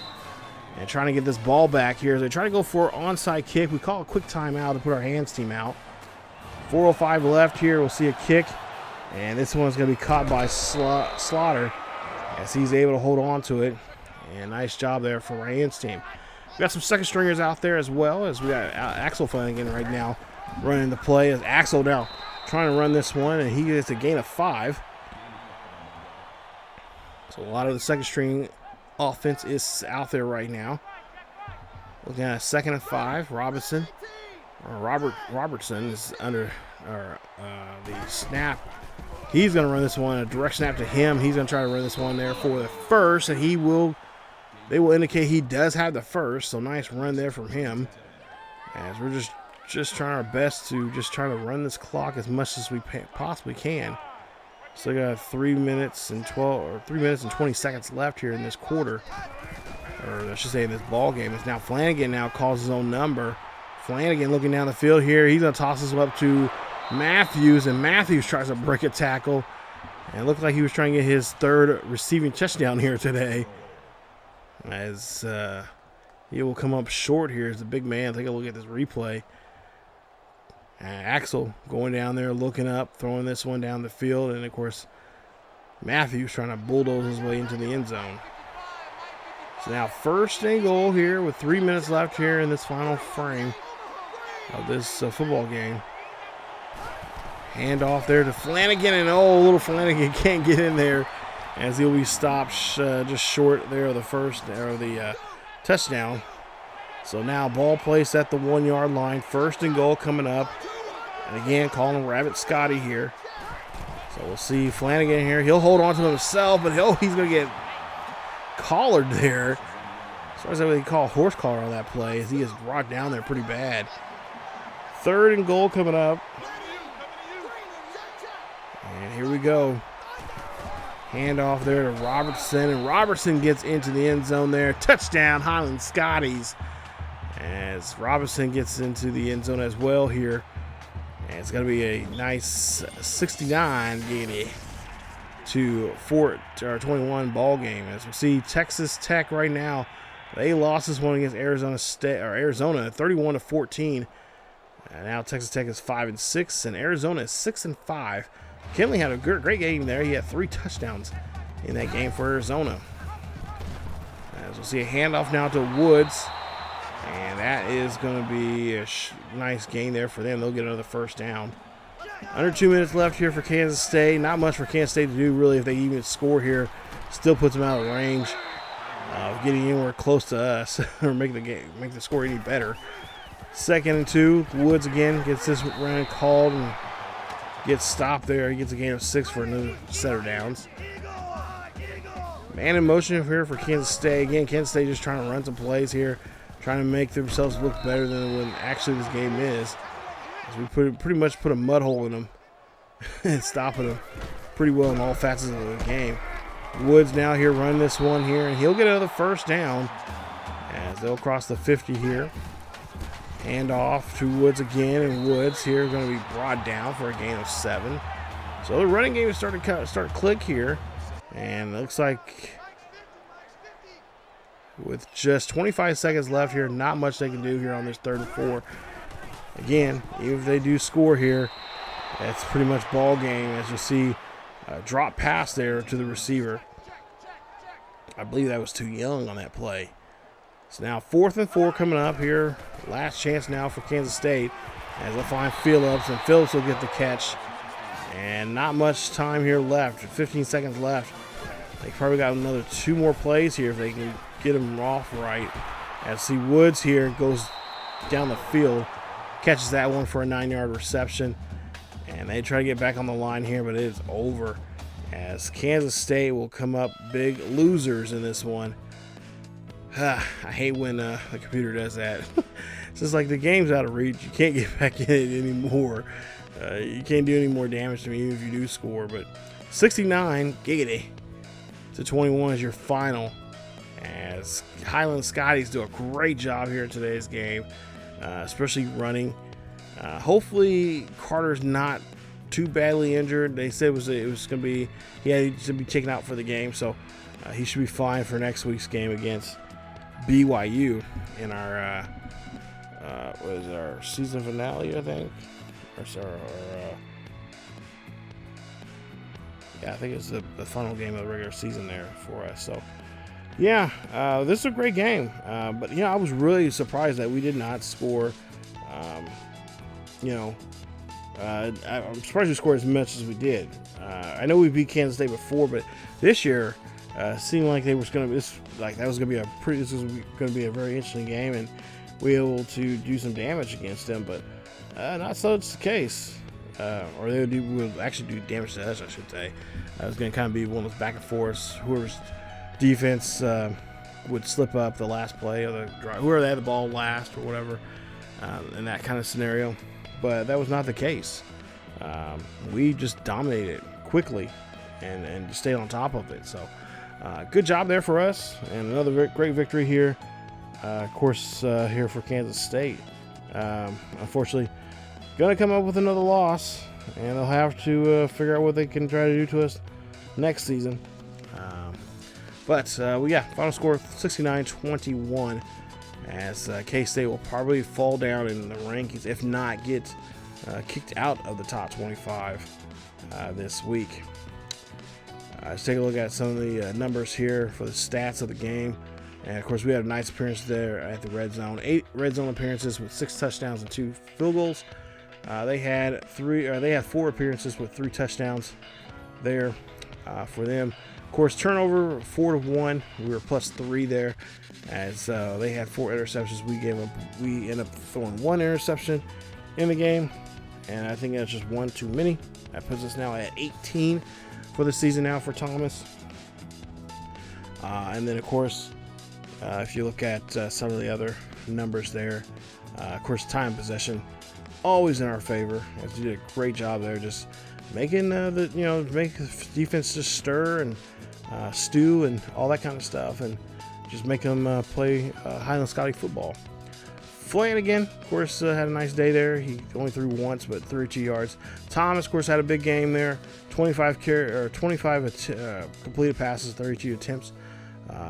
and trying to get this ball back here. They try to go for an onside kick. We call a quick timeout to put our hands team out. 4:05 left here. We'll see a kick. And this one's going to be caught by Slaughter as he's able to hold on to it. And nice job there for our hands team. We got some second stringers out there as well, as we got Axel Flanagan right now running the play. As Axel now trying to run this one, and he gets a gain of 5. So a lot of the second string offense is out there right now. Looking at a 2nd and 5. Robertson is under the snap. He's going to run this one, a direct snap to him. He's going to try to run this one there for the first, and they will indicate he does have the first. So nice run there from him. As we're just trying our best to just try to run this clock as much as we possibly can. So we got 3 minutes and 20 seconds left here in this quarter, or I should say in this ball game. It's now Flanagan now calls his own number. Flanagan looking down the field here. He's gonna toss this up to Matthews, and Matthews tries to break a tackle, and it looked like he was trying to get his 3rd receiving touchdown here today. As he will come up short here as the big man. Take a look at this replay. Axel going down there, looking up, throwing this one down the field. And, of course, Matthews trying to bulldoze his way into the end zone. So now 1st and goal here with 3 minutes left here in this final frame of this football game. Hand off there to Flanagan, and little Flanagan can't get in there as he'll be stopped just short there of the first or the touchdown. So now ball placed at the 1-yard line. 1st and goal coming up. And again, calling Rabbit Scotty here. So we'll see Flanagan here. He'll hold on to himself, but he's going to get collared there. As far as they call horse collar on that play, as he is brought down there pretty bad. 3rd and goal coming up. And here we go. Hand off there to Robertson, and Robertson gets into the end zone there. Touchdown, Highland Scotties. As Robinson gets into the end zone as well here. And it's going to be a nice 69 getting to 21 ball game. As we see Texas Tech right now, they lost this one against Arizona 31-14. And now Texas Tech is 5-6, and Arizona is 6-5. Kinley had a great game there. He had 3 touchdowns in that game for Arizona. As we'll see a handoff now to Woods. And that is going to be a nice gain there for them. They'll get another 1st down. Under 2 minutes left here for Kansas State. Not much for Kansas State to do, really, if they even score here. Still puts them out of range of getting anywhere close to us or make the score any better. 2nd and 2. Woods again gets this run called and gets stopped there. He gets a gain of 6 for another set of downs. Man in motion here for Kansas State. Again, Kansas State just trying to run some plays here, trying to make themselves look better than when actually this game is. As we pretty much put a mud hole in them and stopping them pretty well in all facets of the game. Woods now here running this one here, and he'll get another 1st down as they'll cross the 50 here. Hand off to Woods again, and Woods here is going to be brought down for a gain of 7. So the running game is starting to click here, and it looks like with just 25 seconds left here, not much they can do here on this 3rd and 4. Again, even if they do score here, that's pretty much ball game. As you see, a drop pass there to the receiver. I believe that was too young on that play. So now 4th and 4 coming up here. Last chance now for Kansas State as they'll find Phillips, and Phillips will get the catch. And not much time here left. 15 seconds left. They probably got another 2 more plays here if they can get them off right. As see Woods here goes down the field, catches that one for a 9-yard reception. And they try to get back on the line here, but it is over. As Kansas State will come up big losers in this one. I hate when the computer does that. just like the game's out of reach. You can't get back in it anymore. You can't do any more damage to me even if you do score. But 69 giggity to 21 is your final. As Highland Scotties do a great job here in today's game, especially running. Hopefully Carter's not too badly injured. They said it was going to be he should be taken out for the game, so he should be fine for next week's game against BYU in our what is it, our season finale, I think. Yeah, I think it's the final game of the regular season there for us. So, yeah, this is a great game. But, I was really surprised that we did not score. I'm surprised we scored as much as we did. I know we beat Kansas State before, but this year seemed like that was going to be a very interesting game, and we were able to do some damage against them. But not so it's the case. Or they would actually do damage to us, I should say. It was going to kind of be one of those back and forths. Whoever's defense would slip up the last play of the drive, whoever they had the ball last or whatever, in that kind of scenario. But that was not the case. We just dominated quickly and just stayed on top of it. So good job there for us, and another great victory here. Of course, here for Kansas State. Unfortunately, going to come up with another loss, and they'll have to figure out what they can try to do to us next season. But final score 69-21, as K-State will probably fall down in the rankings, if not get kicked out of the top 25 this week. Let's take a look at some of the numbers here for the stats of the game. And of course, we had a nice appearance there at the red zone. 8 red zone appearances with 6 touchdowns and 2 field goals. They had 4 appearances with 3 touchdowns there for them. Of course, turnover 4-1. We were +3 there, as they had 4 interceptions. We ended up throwing 1 interception in the game, and I think that's just 1 too many. That puts us now at 18 for the season now for Thomas. And then, of course, if you look at some of the other numbers there, of course, time possession always in our favor, as you did a great job there, just making make the defense just stir and stew and all that kind of stuff, and just make them play Highland Scotty football. Flanagan, of course, had a nice day there. He only threw once, but 32 yards. Thomas, of course, had a big game there. 25 completed passes, 32 attempts,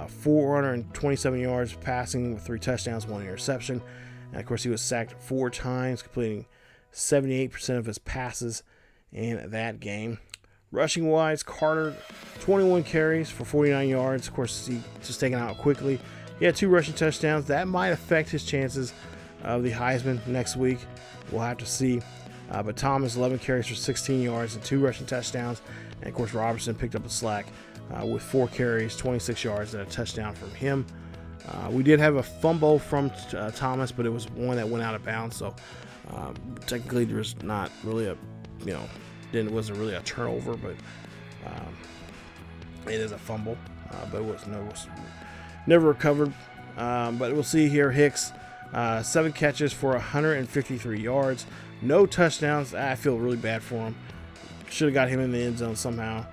427 yards passing with 3 touchdowns, 1 interception. And of course, he was sacked 4 times, completing 78% of his passes in that game. Rushing wise, Carter, 21 carries for 49 yards. Of course, he just taken out quickly. He had 2 rushing touchdowns. That might affect his chances of the Heisman next week. We'll have to see. But Thomas, 11 carries for 16 yards and 2 rushing touchdowns. And of course, Robertson picked up the slack with 4 carries, 26 yards, and a touchdown from him. We did have a fumble from Thomas, but it was one that went out of bounds. So technically, there was not really it wasn't really a turnover, but it is a fumble. But it was never recovered. But we'll see here. Hicks, 7 catches for 153 yards, no touchdowns. I feel really bad for him. Should have got him in the end zone somehow.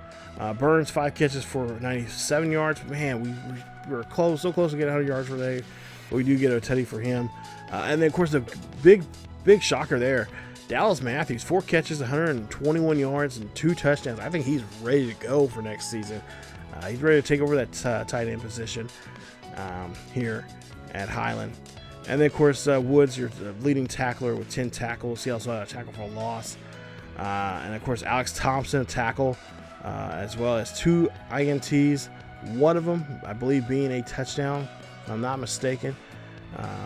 Burns, 5 catches for 97 yards. Man, we were so close to get 100 yards for the day. But we do get a tutty for him. And then, of course, the big shocker there, Dallas Matthews, 4 catches, 121 yards, and 2 touchdowns. I think he's ready to go for next season. He's ready to take over that tight end position here at Highland. And then, of course, Woods, your leading tackler with 10 tackles. He also had a tackle for a loss. And, of course, Alex Thompson, a tackle, as well as 2 INTs. One of them, I believe, being a touchdown, if I'm not mistaken.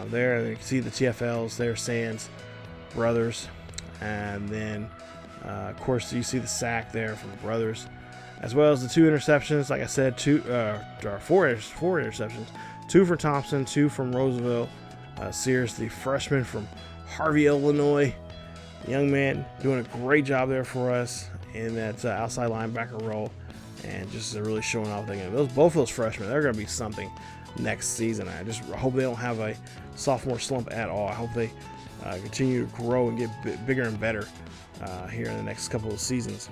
There, you can see the TFLs there, Sands brothers. And then, of course, you see the sack there from the brothers, as well as the 2 interceptions. Like I said, 4 interceptions. 2 for Thompson, 2 from Roosevelt Sears, the freshman from Harvey, Illinois. Young man doing a great job there for us. in that outside linebacker role, and just really showing off. Both of those freshmen, they're going to be something next season. I just hope they don't have a sophomore slump at all. I hope they continue to grow and get bigger and better here in the next couple of seasons.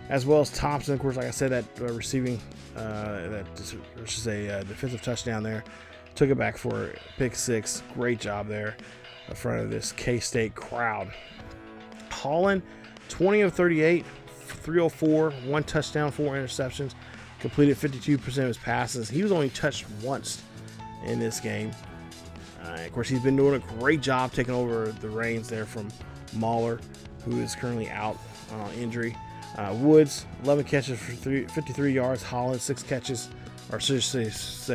As well as Thompson, of course, like I said, that receiving, just a defensive touchdown there. Took it back for pick 6. Great job there in front of this K-State crowd. Holland, 20 of 38, 304, 1 touchdown, 4 interceptions. Completed 52% of his passes. He was only touched once in this game. Of course, he's been doing a great job taking over the reins there from Mahler, who is currently out on injury. Woods, 11 catches for 53 yards. Holland, 6 catches, or should say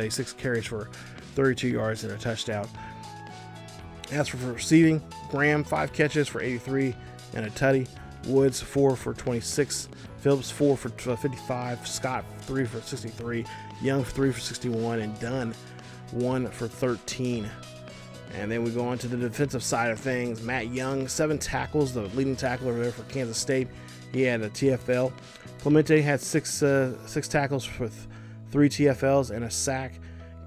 6 carries for 32 yards and a touchdown. As for receiving, Graham, 5 catches for 83 and a tutty. Woods, 4 for 26. Phillips, 4 for 55. Scott, 3 for 63. Young, 3 for 61. And Dunn, 1 for 13. And then we go on to the defensive side of things. Matt Young, 7 tackles, the leading tackler there for Kansas State. He had a TFL. Clemente had 6 tackles with 3 TFLs and a sack.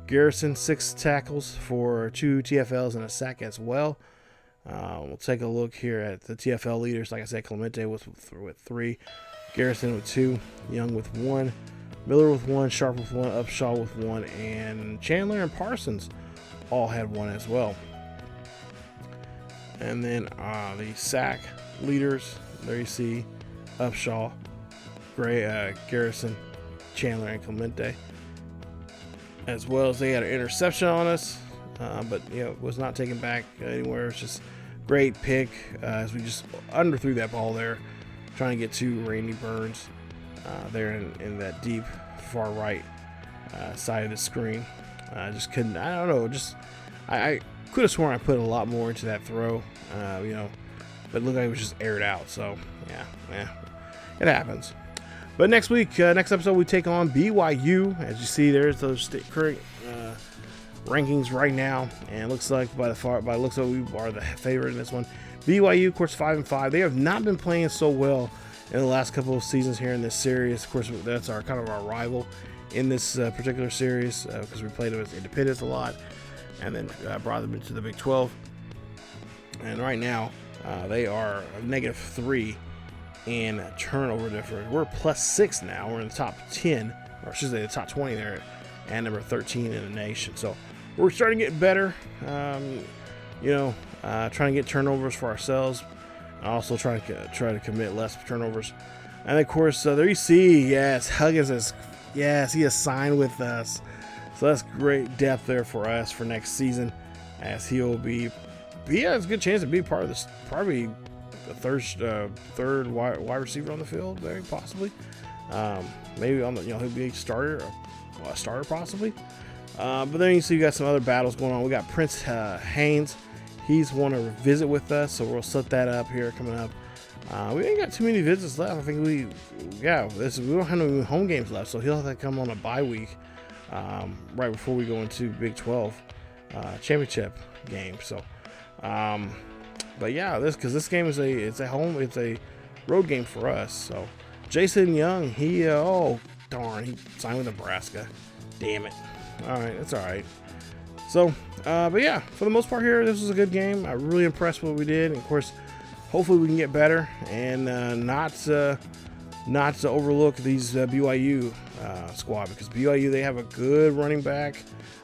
Garrison, 6 tackles for 2 TFLs and a sack as well. We'll take a look here at the TFL leaders. Like I said, Clemente with 3, Garrison with 2, Young with 1, Miller with 1, Sharp with 1, Upshaw with 1, and Chandler and Parsons all had 1 as well. And then the sack leaders, there you see Upshaw, Garrison, Chandler, and Clemente. As well as they had an interception on us, but was not taken back anywhere. It's just great pick as we just underthrew that ball there, trying to get to Randy Burns there in that deep far right side of the screen. I just couldn't. I don't know. I could have sworn I put a lot more into that throw, but it looked like it was just aired out. So yeah, it happens. But next week, next episode, we take on BYU. As you see, there's those current rankings right now, and it looks like by the looks like we are the favorite in this one. BYU, of course, 5-5. They have not been playing so well in the last couple of seasons here in this series. Of course, that's our rival in this particular series because we played them as independents a lot, and then brought them into the Big 12. And right now, they are -3. In turnover difference. We're +6 now. We're in the top 10, or I should say the top 20 there, and number 13 in the nation. So we're starting to get better. Trying to get turnovers for ourselves, and also try to commit less turnovers. And of course, there you see, yes, Huggins he has signed with us. So that's great depth there for us for next season, as he has a good chance to be part of this, probably the third wide receiver on the field, very possibly. Maybe on the he'll be a starter possibly. But then you see you got some other battles going on. We got Prince Haynes. He's want to visit with us, so we'll set that up here coming up. We ain't got too many visits left. I think we don't have no home games left, so he'll have to come on a bye week right before we go into Big 12 championship game. So. But yeah, this game is a road game for us. So Jason Young, he signed with Nebraska. Damn it. All right, that's all right. So, but yeah, for the most part here, this was a good game. I'm really impressed with what we did. And of course, hopefully we can get better and not to overlook these BYU squad, because BYU, they have a good running back.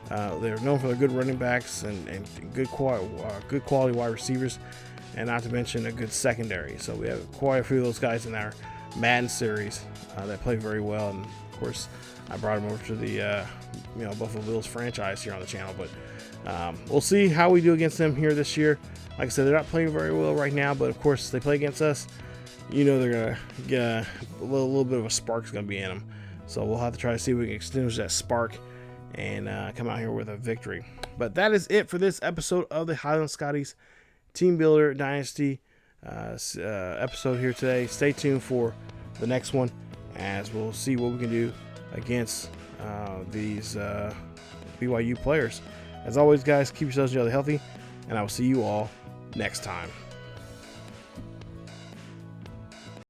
They're known for their good running backs and good quality wide receivers, and not to mention a good secondary. So we have quite a few of those guys in our Madden series that play very well. And of course, I brought them over to the Buffalo Bills franchise here on the channel. But we'll see how we do against them here this year. Like I said, they're not playing very well right now, but of course, they play against us. They're gonna get a little bit of a spark's gonna be in them. So we'll have to try to see if we can extinguish that spark and come out here with a victory. But that is it for this episode of the Highland Scotties Teambuilder Dynasty episode here today. Stay tuned for the next one, as we'll see what we can do against these BYU players. As always, guys, keep yourselves healthy, and I will see you all next time.